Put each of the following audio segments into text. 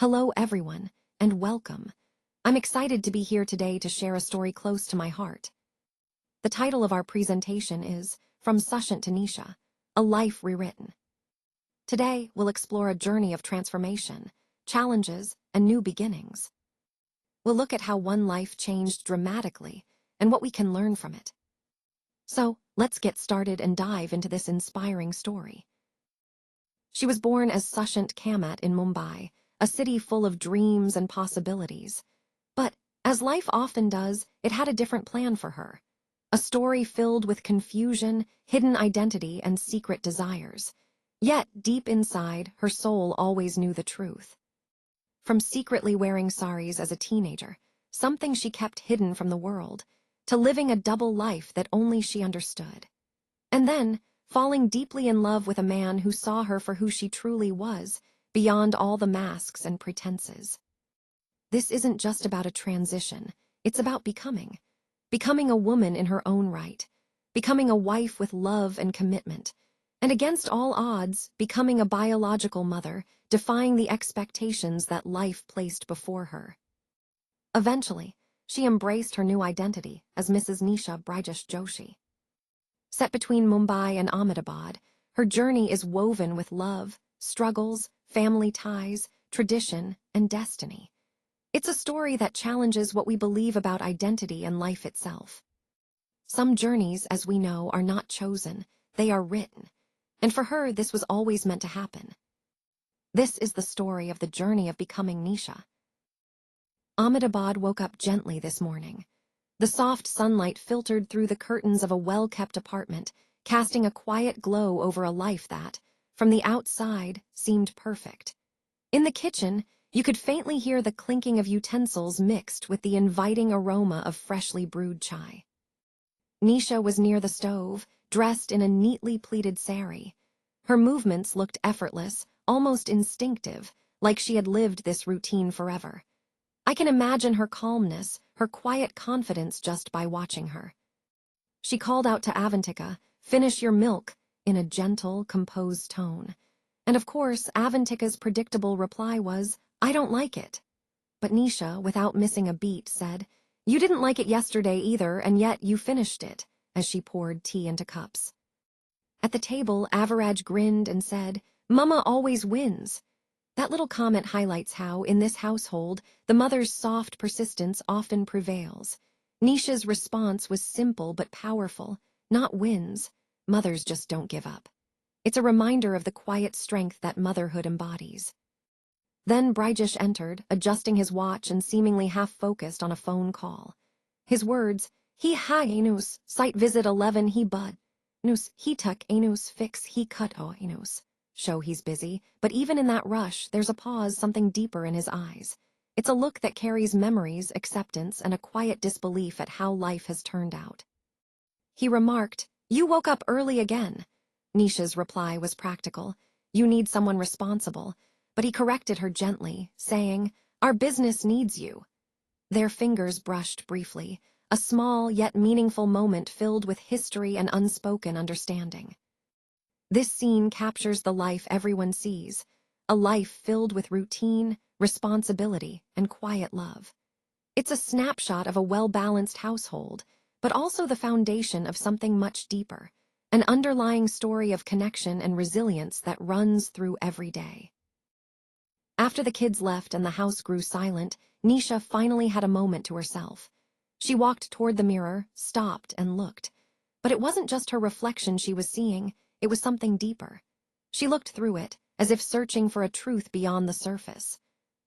Hello everyone, and welcome. I'm excited to be here today to share a story close to my heart. The title of our presentation is From Sushant to Nisha, A Life Rewritten. Today, we'll explore a journey of transformation, challenges, and new beginnings. We'll look at how one life changed dramatically and what we can learn from it. So, let's get started and dive into this inspiring story. She was born as Sushant Kamat in Mumbai, a city full of dreams and possibilities. But, as life often does, it had a different plan for her. A story filled with confusion, hidden identity, and secret desires. Yet, deep inside, her soul always knew the truth. From secretly wearing sarees as a teenager, something she kept hidden from the world, to living a double life that only she understood. And then, falling deeply in love with a man who saw her for who she truly was, beyond all the masks and pretenses. This isn't just about a transition, it's about becoming. Becoming a woman in her own right. Becoming a wife with love and commitment. And against all odds, becoming a biological mother, defying the expectations that life placed before her. Eventually, she embraced her new identity as Mrs. Nisha Brijesh Joshi. Set between Mumbai and Ahmedabad, her journey is woven with love, struggles, family ties, tradition, and destiny. It's a story that challenges what we believe about identity and life itself. Some journeys, as we know, are not chosen, they are written. And for her, this was always meant to happen. This is the story of the journey of becoming Nisha. Ahmedabad woke up gently this morning. The soft sunlight filtered through the curtains of a well-kept apartment, casting a quiet glow over a life that, from the outside, seemed perfect. In the kitchen, you could faintly hear the clinking of utensils mixed with the inviting aroma of freshly brewed chai. Nisha was near the stove, dressed in a neatly pleated saree. Her movements looked effortless, almost instinctive, like she had lived this routine forever. I can imagine her calmness, her quiet confidence just by watching her. She called out to Avantika, "Finish your milk," in a gentle, composed tone. And of course, Avantika's predictable reply was, "I don't like it." But Nisha, without missing a beat, said, "You didn't like it yesterday either, and yet you finished it," as she poured tea into cups. At the table, Aviraj grinned and said, "Mama always wins." That little comment highlights how, in this household, the mother's soft persistence often prevails. Nisha's response was simple but powerful, not wins. Mothers just don't give up. It's a reminder of the quiet strength that motherhood embodies. Then Brijesh entered, adjusting his watch and seemingly half-focused on a phone call. His words, "He ha anus, site visit 11 he bud. Nus he tuck anus fix he cut o anus." Show he's busy, but even in that rush, there's a pause, something deeper in his eyes. It's a look that carries memories, acceptance, and a quiet disbelief at how life has turned out. He remarked, "You woke up early again." Nisha's reply was practical. "You need someone responsible." But he corrected her gently, saying, "Our business needs you." Their fingers brushed briefly, a small yet meaningful moment filled with history and unspoken understanding. This scene captures the life everyone sees, a life filled with routine, responsibility, and quiet love. It's a snapshot of a well-balanced household, but also the foundation of something much deeper, an underlying story of connection and resilience that runs through every day. After the kids left and the house grew silent, Nisha finally had a moment to herself. She walked toward the mirror, stopped, and looked. But it wasn't just her reflection she was seeing, it was something deeper. She looked through it, as if searching for a truth beyond the surface.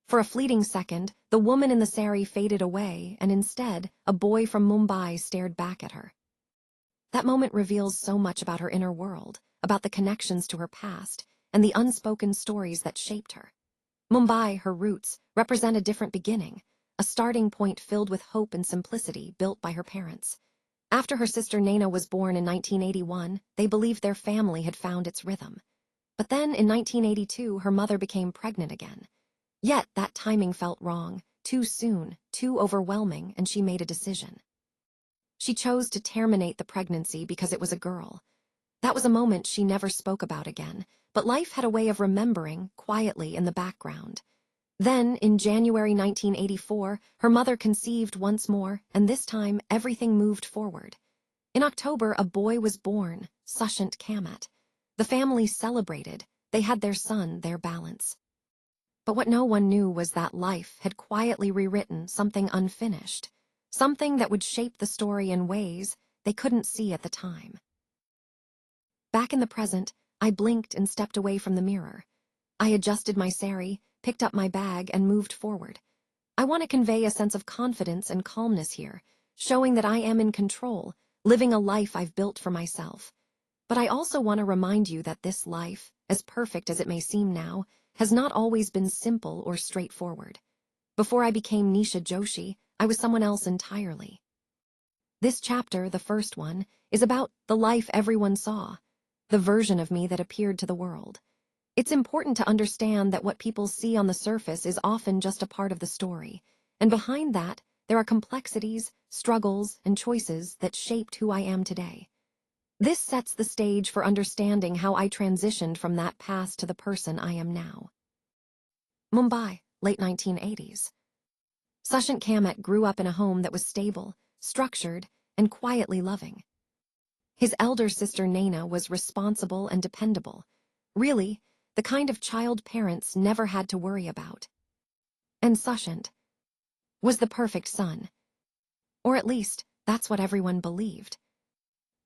For a fleeting second, the woman in the saree faded away, and instead, a boy from Mumbai stared back at her. That moment reveals so much about her inner world, about the connections to her past, and the unspoken stories that shaped her. Mumbai, her roots, represent a different beginning, a starting point filled with hope and simplicity built by her parents. After her sister Naina was born in 1981, they believed their family had found its rhythm. But then, in 1982, her mother became pregnant again. Yet, that timing felt wrong, too soon, too overwhelming, and she made a decision. She chose to terminate the pregnancy because it was a girl. That was a moment she never spoke about again, but life had a way of remembering, quietly in the background. Then, in January 1984, her mother conceived once more, and this time everything moved forward. In October, a boy was born, Sushant Kamat. The family celebrated. They had their son, their balance. But what no one knew was that life had quietly rewritten something unfinished, something that would shape the story in ways they couldn't see at the time. Back in the present, I blinked and stepped away from the mirror. I adjusted my saree, picked up my bag, and moved forward. I want to convey a sense of confidence and calmness here, showing that I am in control, living a life I've built for myself. But I also want to remind you that this life, as perfect as it may seem now, has not always been simple or straightforward. Before I became Nisha Joshi, I was someone else entirely. This chapter, the first one, is about the life everyone saw, the version of me that appeared to the world. It's important to understand that what people see on the surface is often just a part of the story, and behind that, there are complexities, struggles, and choices that shaped who I am today. This sets the stage for understanding how I transitioned from that past to the person I am now. Mumbai, late 1980s. Sushant Kamat grew up in a home that was stable, structured, and quietly loving. His elder sister Naina was responsible and dependable, really, the kind of child parents never had to worry about. And Sushant was the perfect son. Or at least, that's what everyone believed.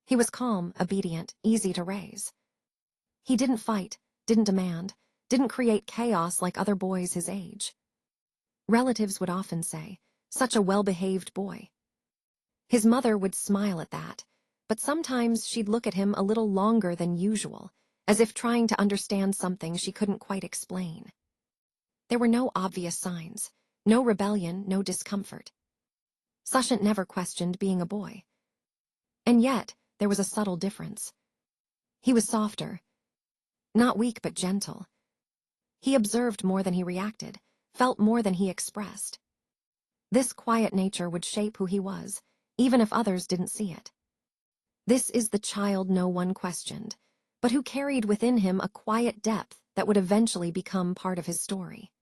He was calm, obedient, easy to raise. He didn't fight, didn't demand, didn't create chaos like other boys his age. Relatives would often say, "Such a well-behaved boy." His mother would smile at that, but sometimes she'd look at him a little longer than usual, as if trying to understand something she couldn't quite explain. There were no obvious signs, no rebellion, no discomfort. Sushant never questioned being a boy. And yet, there was a subtle difference. He was softer, not weak but gentle. He observed more than he reacted, felt more than he expressed. This quiet nature would shape who he was, even if others didn't see it. This is the child no one questioned, but who carried within him a quiet depth that would eventually become part of his story.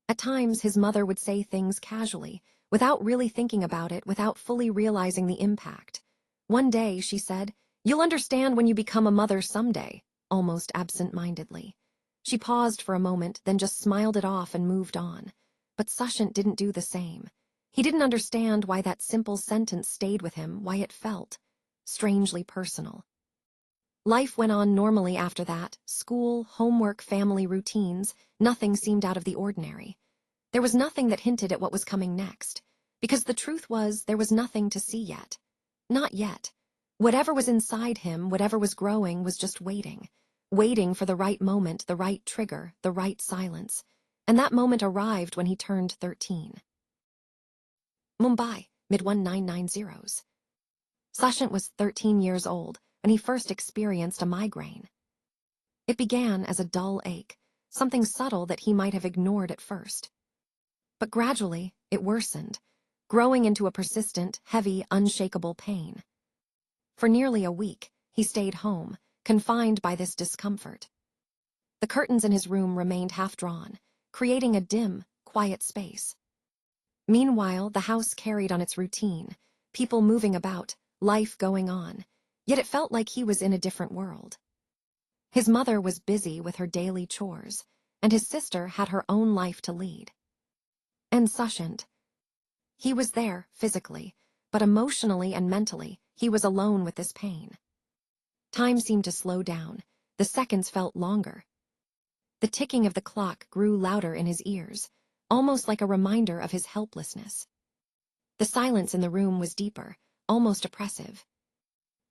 At times, his mother would say things casually, without really thinking about it, without fully realizing the impact. One day, she said, "You'll understand when you become a mother someday," almost absent-mindedly. She paused for a moment, then just smiled it off and moved on. But Sushant didn't do the same. He didn't understand why that simple sentence stayed with him, why it felt strangely personal. Life went on normally after that. School, homework, family routines, nothing seemed out of the ordinary. There was nothing that hinted at what was coming next, because the truth was there was nothing to see yet. Not yet. Whatever was inside him, whatever was growing, was just waiting. Waiting for the right moment, the right trigger, the right silence. And that moment arrived when he turned 13. Mumbai, mid-1990s. Sushant was 13 years old when he first experienced a migraine. It began as a dull ache, something subtle that he might have ignored at first. But gradually, it worsened, growing into a persistent, heavy, unshakable pain. For nearly a week, he stayed home, confined by this discomfort. The curtains in his room remained half-drawn, creating a dim, quiet space. Meanwhile, the house carried on its routine, people moving about, life going on, yet it felt like he was in a different world. His mother was busy with her daily chores, and his sister had her own life to lead. And Sushant. He was there, physically, but emotionally and mentally, he was alone with this pain. Time seemed to slow down, the seconds felt longer. The ticking of the clock grew louder in his ears, almost like a reminder of his helplessness. The silence in the room was deeper, almost oppressive.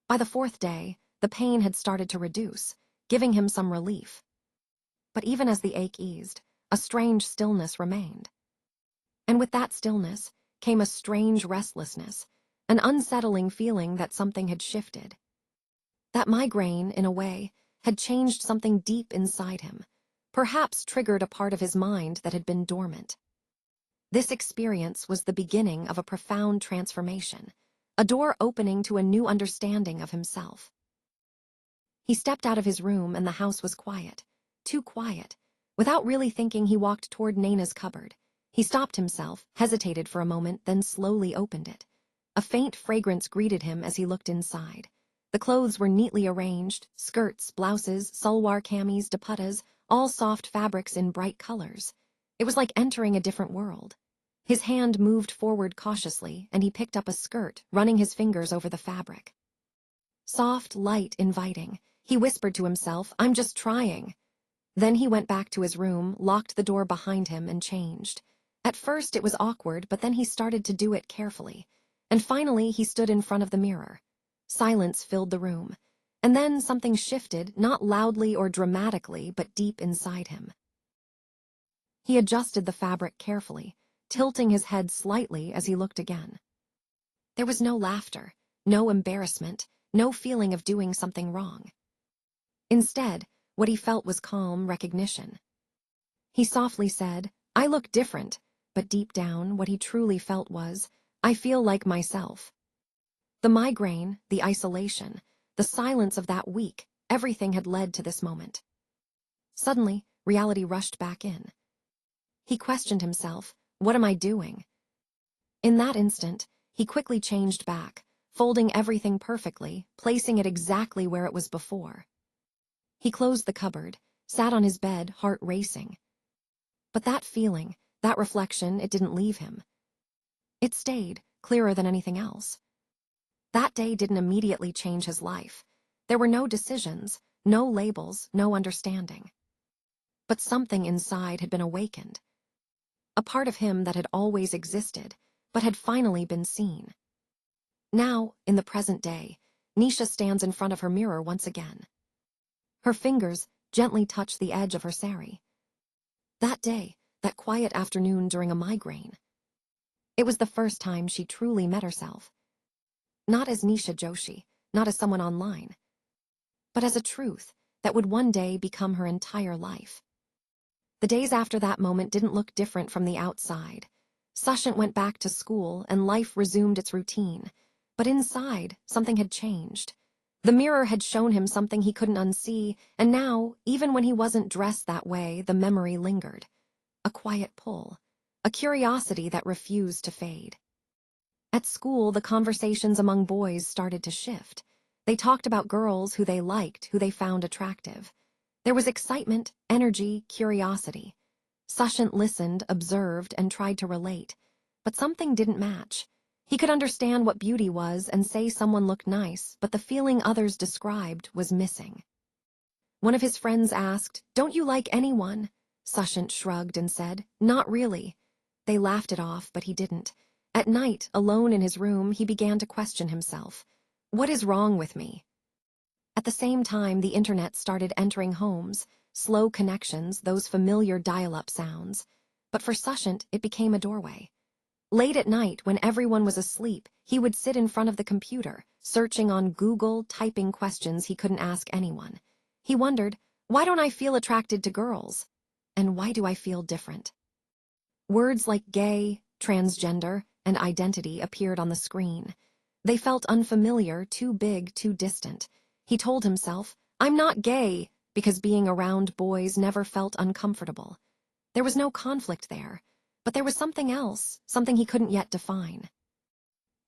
By the fourth day, the pain had started to reduce, giving him some relief. But even as the ache eased, a strange stillness remained. And with that stillness came a strange restlessness, an unsettling feeling that something had shifted. That migraine, in a way, had changed something deep inside him, perhaps triggered a part of his mind that had been dormant. This experience was the beginning of a profound transformation, a door opening to a new understanding of himself. He stepped out of his room and the house was quiet, too quiet, Without really thinking, he walked toward Naina's cupboard. He stopped himself, hesitated for a moment, then slowly opened it. A faint fragrance greeted him as he looked inside. The clothes were neatly arranged: skirts, blouses, salwar kameez, dupattas, all soft fabrics in bright colors. It was like entering a different world. His hand moved forward cautiously, and he picked up a skirt, running his fingers over the fabric. Soft, light, inviting. He whispered to himself, "I'm just trying." Then he went back to his room, locked the door behind him, and changed. At first it was awkward, but then he started to do it carefully. And finally he stood in front of the mirror. Silence filled the room. And then something shifted, not loudly or dramatically, but deep inside him. He adjusted the fabric carefully, tilting his head slightly as he looked again. There was no laughter, no embarrassment, no feeling of doing something wrong. Instead, what he felt was calm recognition. He softly said, "I look different," but deep down, what he truly felt was, "I feel like myself." The migraine, the isolation, the silence of that week, everything had led to this moment. Suddenly, reality rushed back in. He questioned himself, "What am I doing?" In that instant, he quickly changed back, folding everything perfectly, placing it exactly where it was before. He closed the cupboard, sat on his bed, heart racing. But that feeling, that reflection, it didn't leave him. It stayed, clearer than anything else. That day didn't immediately change his life. There were no decisions, no labels, no understanding. But something inside had been awakened. A part of him that had always existed, but had finally been seen. Now, in the present day, Nisha stands in front of her mirror once again. Her fingers gently touch the edge of her sari. That day, that quiet afternoon during a migraine. It was the first time she truly met herself. Not as Nisha Joshi, not as someone online, but as a truth that would one day become her entire life. The days after that moment didn't look different from the outside. Sushant went back to school and life resumed its routine. But inside, something had changed. The mirror had shown him something he couldn't unsee, and now, even when he wasn't dressed that way, the memory lingered. A quiet pull, a curiosity that refused to fade. At school, the conversations among boys started to shift. They talked about girls who they liked, who they found attractive. There was excitement, energy, curiosity. Sushant listened, observed, and tried to relate. But something didn't match. He could understand what beauty was and say someone looked nice, but the feeling others described was missing. One of his friends asked, "Don't you like anyone?" Sushant shrugged and said, "Not really." They laughed it off, but he didn't. At night, alone in his room, he began to question himself. What is wrong with me? At the same time, the internet started entering homes, slow connections, those familiar dial-up sounds. But for Sushant, it became a doorway. Late at night, when everyone was asleep, he would sit in front of the computer, searching on Google, typing questions he couldn't ask anyone. He wondered, why don't I feel attracted to girls? And why do I feel different? Words like gay, transgender, and identity appeared on the screen. They felt unfamiliar, too big, too distant. He told himself, "I'm not gay," because being around boys never felt uncomfortable. There was no conflict there, but there was something else, something he couldn't yet define.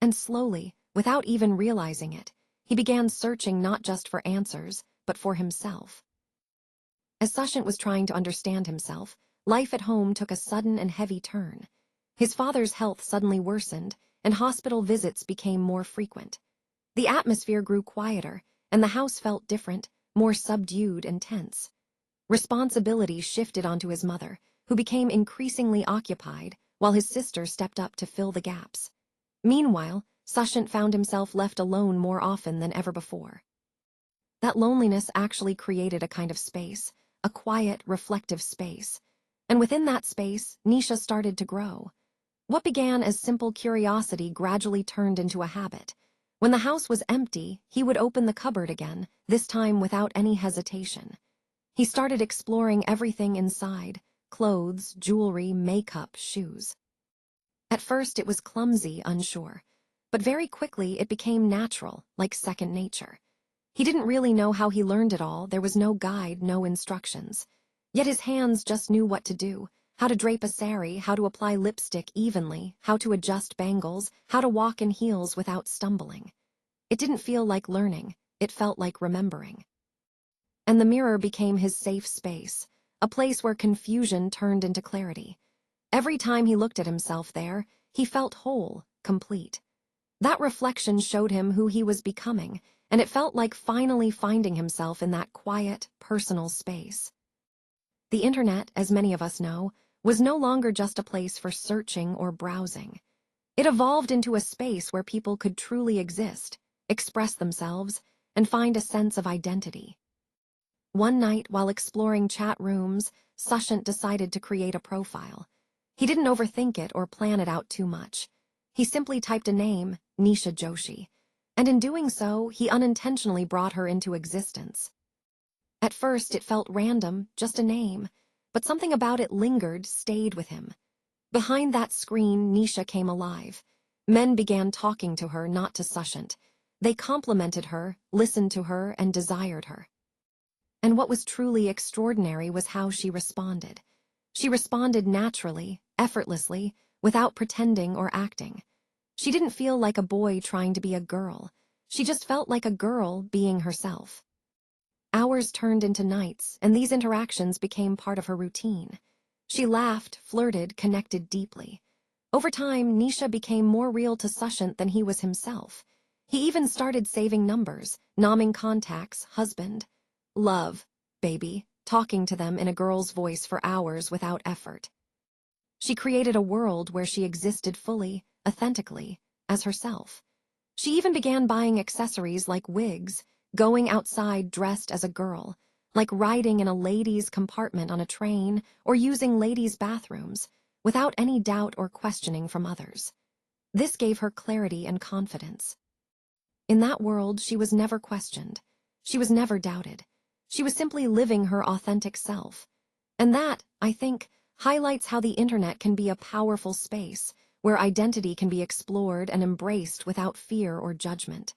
And slowly, without even realizing it, he began searching not just for answers, but for himself. As Sushant was trying to understand himself, life at home took a sudden and heavy turn. His father's health suddenly worsened, and hospital visits became more frequent. The atmosphere grew quieter, and the house felt different, more subdued and tense. Responsibility shifted onto his mother, who became increasingly occupied, while his sister stepped up to fill the gaps. Meanwhile, Sushant found himself left alone more often than ever before. That loneliness actually created a kind of space, a quiet, reflective space. And within that space, Nisha started to grow. What began as simple curiosity gradually turned into a habit. When the house was empty, he would open the cupboard again, this time without any hesitation. He started exploring everything inside: clothes, jewelry, makeup, shoes. At first it was clumsy, unsure, but very quickly it became natural, like second nature. He didn't really know how he learned it all. There was no guide, no instructions. Yet his hands just knew what to do: how to drape a saree, how to apply lipstick evenly, how to adjust bangles, how to walk in heels without stumbling. It didn't feel like learning, it felt like remembering. And the mirror became his safe space, a place where confusion turned into clarity. Every time he looked at himself there, he felt whole, complete. That reflection showed him who he was becoming, and it felt like finally finding himself in that quiet, personal space. The internet, as many of us know, was no longer just a place for searching or browsing. It evolved into a space where people could truly exist, express themselves, and find a sense of identity. One night, while exploring chat rooms, Sushant decided to create a profile. He didn't overthink it or plan it out too much. He simply typed a name, Nisha Joshi, and in doing so, he unintentionally brought her into existence. At first, it felt random, just a name, but something about it lingered, stayed with him. Behind that screen, Nisha came alive. Men began talking to her, not to Sushant. They complimented her, listened to her, and desired her. And what was truly extraordinary was how she responded. She responded naturally, effortlessly, without pretending or acting. She didn't feel like a boy trying to be a girl. She just felt like a girl being herself. Hours turned into nights, and these interactions became part of her routine. She laughed, flirted, connected deeply. Over time, Nisha became more real to Sushant than he was himself. He even started saving numbers, nomming contacts, husband, love, baby, talking to them in a girl's voice for hours without effort. She created a world where she existed fully, authentically, as herself. She even began buying accessories like wigs, going outside dressed as a girl, like riding in a ladies' compartment on a train or using ladies' bathrooms, without any doubt or questioning from others. This gave her clarity and confidence. In that world, she was never questioned. She was never doubted. She was simply living her authentic self. And that, I think, highlights how the internet can be a powerful space where identity can be explored and embraced without fear or judgment.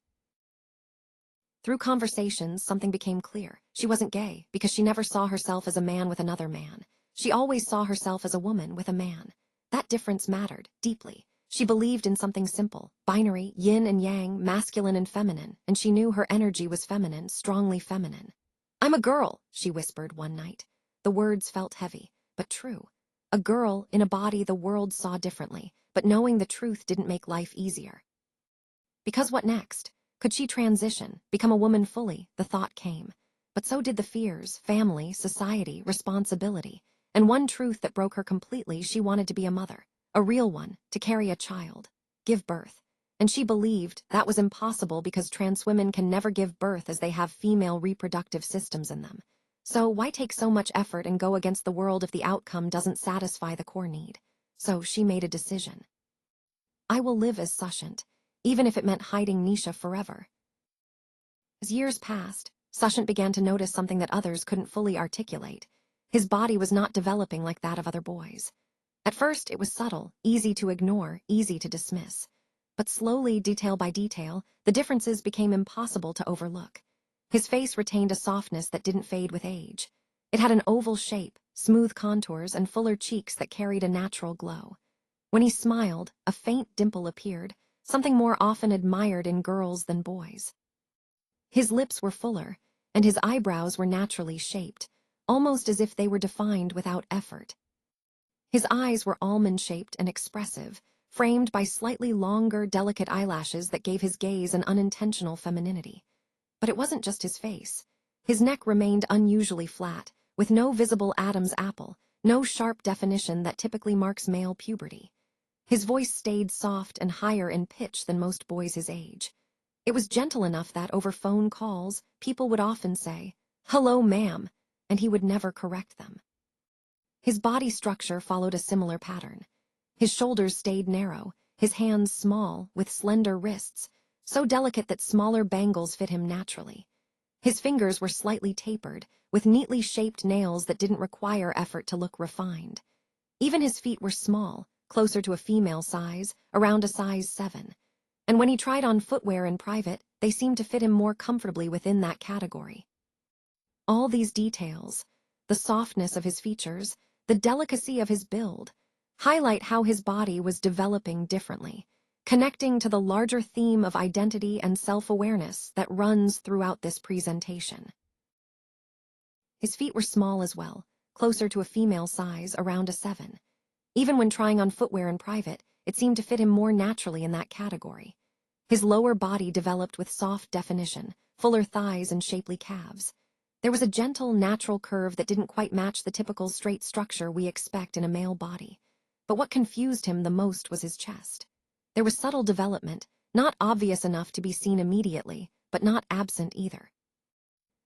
Through conversations, something became clear. She wasn't gay because she never saw herself as a man with another man. She always saw herself as a woman with a man. That difference mattered deeply. She believed in something simple, binary, yin and yang, masculine and feminine, and she knew her energy was feminine, strongly feminine. "I'm a girl," she whispered one night. The words felt heavy, but true. A girl in a body the world saw differently, but knowing the truth didn't make life easier. Because what next? Could she transition, become a woman fully? The thought came. But so did the fears: family, society, responsibility. And one truth that broke her completely: she wanted to be a mother. A real one, to carry a child, give birth. And she believed that was impossible because trans women can never give birth as they have female reproductive systems in them. So why take so much effort and go against the world if the outcome doesn't satisfy the core need? So she made a decision. I will live as Sushant, even if it meant hiding Nisha forever. As years passed, Sushant began to notice something that others couldn't fully articulate. His body was not developing like that of other boys. At first, it was subtle, easy to ignore, easy to dismiss. But slowly, detail by detail, the differences became impossible to overlook. His face retained a softness that didn't fade with age. It had an oval shape, smooth contours, and fuller cheeks that carried a natural glow. When he smiled, a faint dimple appeared, something more often admired in girls than boys. His lips were fuller, and his eyebrows were naturally shaped, almost as if they were defined without effort. His eyes were almond-shaped and expressive, framed by slightly longer, delicate eyelashes that gave his gaze an unintentional femininity. But it wasn't just his face. His neck remained unusually flat, with no visible Adam's apple, no sharp definition that typically marks male puberty. His voice stayed soft and higher in pitch than most boys his age. It was gentle enough that over phone calls, people would often say, "Hello, ma'am," and he would never correct them. His body structure followed a similar pattern. His shoulders stayed narrow, his hands small, with slender wrists, so delicate that smaller bangles fit him naturally. His fingers were slightly tapered, with neatly shaped nails that didn't require effort to look refined. Even his feet were small, closer to a female size, around a size 7. And when he tried on footwear in private, they seemed to fit him more comfortably within that category. All these details, the softness of his features, the delicacy of his build, highlight how his body was developing differently, connecting to the larger theme of identity and self-awareness that runs throughout this presentation. His feet were small as well, closer to a female size, around a 7. Even when trying on footwear in private, it seemed to fit him more naturally in that category. His lower body developed with soft definition, fuller thighs and shapely calves. There was a gentle, natural curve that didn't quite match the typical straight structure we expect in a male body. But what confused him the most was his chest. There was subtle development, not obvious enough to be seen immediately, but not absent either.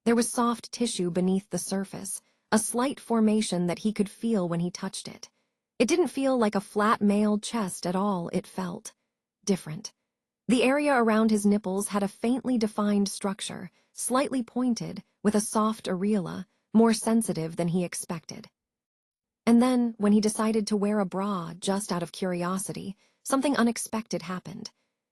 There was soft tissue beneath the surface, a slight formation that he could feel when he touched it. It didn't feel like a flat male chest at all, it felt different. The area around his nipples had a faintly defined structure, slightly pointed, with a soft areola, more sensitive than he expected. And then, when he decided to wear a bra just out of curiosity, something unexpected happened.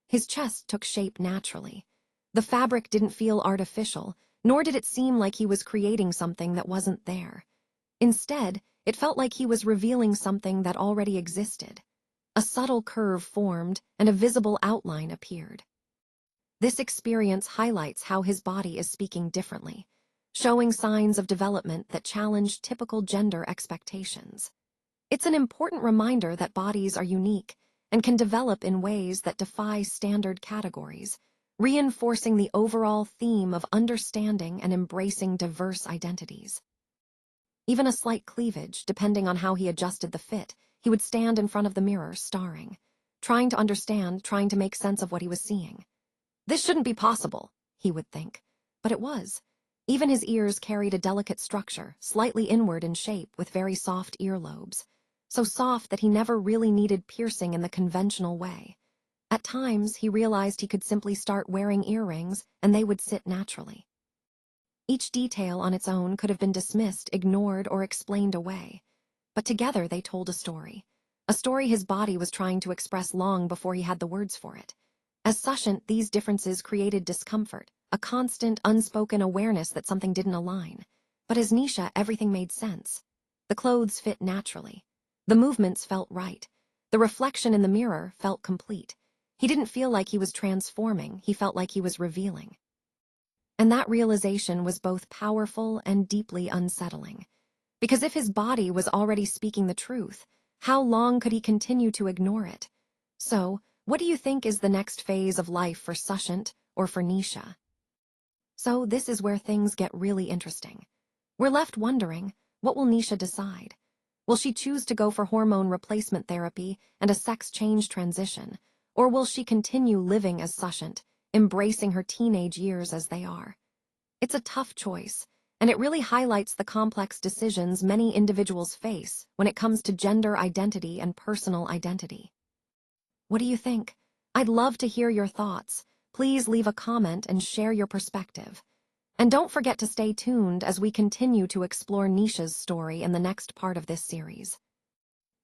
His chest took shape naturally. The fabric didn't feel artificial, nor did it seem like he was creating something that wasn't there. Instead, it felt like he was revealing something that already existed. A subtle curve formed, and a visible outline appeared. This experience highlights how his body is speaking differently, showing signs of development that challenge typical gender expectations. It's an important reminder that bodies are unique and can develop in ways that defy standard categories, reinforcing the overall theme of understanding and embracing diverse identities. Even a slight cleavage, depending on how he adjusted the fit, he would stand in front of the mirror, staring, trying to understand, trying to make sense of what he was seeing. This shouldn't be possible, he would think, but it was. Even his ears carried a delicate structure, slightly inward in shape with very soft earlobes, so soft that he never really needed piercing in the conventional way. At times, he realized he could simply start wearing earrings and they would sit naturally. Each detail on its own could have been dismissed, ignored, or explained away. But together they told a story his body was trying to express long before he had the words for it. As Sushant, these differences created discomfort, a constant, unspoken awareness that something didn't align. But as Nisha, everything made sense. The clothes fit naturally. The movements felt right. The reflection in the mirror felt complete. He didn't feel like he was transforming, he felt like he was revealing. And that realization was both powerful and deeply unsettling. Because if his body was already speaking the truth, how long could he continue to ignore it? So, what do you think is the next phase of life for Sushant or for Nisha? So this is where things get really interesting. We're left wondering, what will Nisha decide? Will she choose to go for hormone replacement therapy and a sex change transition? Or will she continue living as Sushant, embracing her teenage years as they are? It's a tough choice, and it really highlights the complex decisions many individuals face when it comes to gender identity and personal identity. What do you think? I'd love to hear your thoughts. Please leave a comment and share your perspective. And don't forget to stay tuned as we continue to explore Nisha's story in the next part of this series.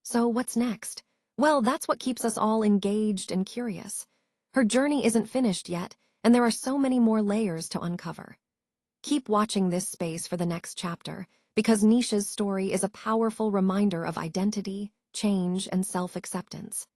So what's next? Well, that's what keeps us all engaged and curious. Her journey isn't finished yet, and there are so many more layers to uncover. Keep watching this space for the next chapter, because Nisha's story is a powerful reminder of identity, change, and self-acceptance.